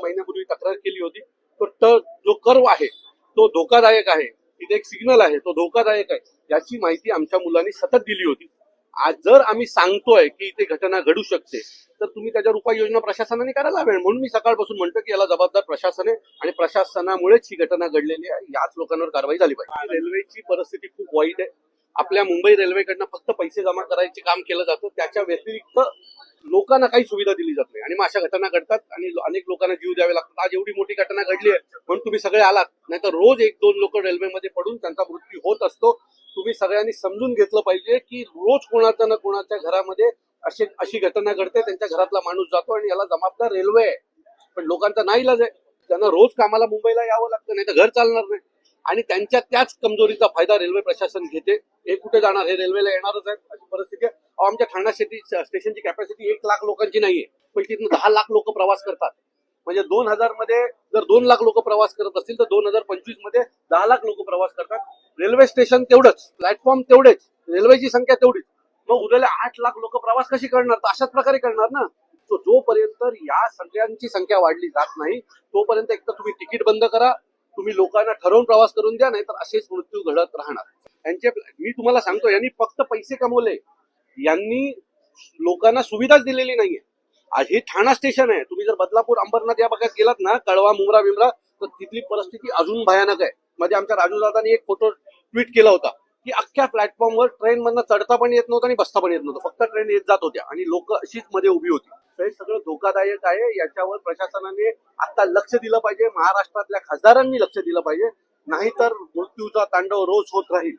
महिन्यापूर्वी तक्रार केली होती. तो जो कर्व आहे तो धोकादायक आहे, इथे एक सिग्नल आहे तो धोकादायक आहे, याची माहिती आमच्या मुलांनी सतत दिली होती. आज जर आम्ही सांगतोय की इथे घटना घडू शकते तर तुम्ही त्याच्यावर उपाययोजना प्रशासनाने करायला हवे. म्हणून मी सकाळपासून म्हणतो की याला जबाबदार प्रशासन आहे आणि प्रशासनामुळेच ही घटना घडलेली आहे. याच लोकांवर कारवाई झाली पाहिजे. रेल्वेची परिस्थिती खूप वाईट आहे. आपल्या मुंबई रेल्वेकडनं फक्त पैसे जमा करायचे काम केलं जातं, त्याच्या व्यतिरिक्त लोकांना काही सुविधा दिली जात नाही आणि मग अशा घटना घडतात आणि अनेक लोकांना जीव द्यावे लागतात. आज एवढी मोठी घटना घडली आहे म्हणून तुम्ही सगळे आलात, नाही तर रोज 1-2 लोक रेल्वेमध्ये पडून त्यांचा मृत्यू होत असतो. तुम्ही सगळ्यांनी समजून घेतलं पाहिजे की रोज कोणाच्या ना कोणाच्या घरामध्ये अशी घटना घडते, त्यांच्या घरातला माणूस जातो आणि याला जबाबदार रेल्वे आहे. पण लोकांचा नाईलाज आहे, त्यांना रोज कामाला मुंबईला यावं लागतं, नाही तर घर चालणार नाही. आणि त्यांच्या त्याच कमजोरीचा फायदा रेल्वे प्रशासन घेते. हे कुठे जाणार, हे रेल्वेला येणारच आहे अशी परिस्थिती आहे. आमच्या ठाणा स्टेशनची कॅपॅसिटी 1 लाख लोकांची नाहीये, पण तिथून 10 लाख लोक प्रवास करतात. म्हणजे 2000 मध्ये जर 2 लाख लोक प्रवास करत असतील तर 2025 मध्ये 10 लाख लोक प्रवास करतात. रेल्वे स्टेशन तेवढंच, प्लॅटफॉर्म तेवढेच, रेल्वेची संख्या तेवढीच, मग उरलेले 8 लाख लोक प्रवास कशी करणार? तर अशाच प्रकारे करणार ना. जोपर्यंत या सगळ्यांची संख्या वाढली जात नाही तोपर्यंत एक तर तुम्ही तिकीट बंद करा, तुम्ही लोकांना ठरवून प्रवास करून द्या, नाही तर असेच मृत्यू घडत राहणार. मी तुम्हाला सांगतो, यांनी फक्त पैसे कमवले, यांनी लोकांना सुविधाच दिलेली नाहीये. हे ठाणा स्टेशन आहे. तुम्ही जर बदलापूर अंबरनाथ या भागात गेलात ना, कळवा मुंब्रा बिमरा, तर तिथली परिस्थिती अजून भयानक आहे. मध्ये आमच्या राजूदादांनी एक फोटो ट्विट केला होता की अख्ख्या प्लॅटफॉर्मवर ट्रेन मधनं चढता पण येत नव्हतं आणि बसता पण येत नव्हतं, फक्त ट्रेन येत जात होत्या आणि लोक अशीच मध्ये उभी होती. हे सगळं धोकादायक आहे. याच्यावर प्रशासनाने आता लक्ष दिलं पाहिजे, महाराष्ट्रातल्या खासदारांनी लक्ष दिलं पाहिजे, नाहीतर मृत्यूचा तांडव रोज होत राहील.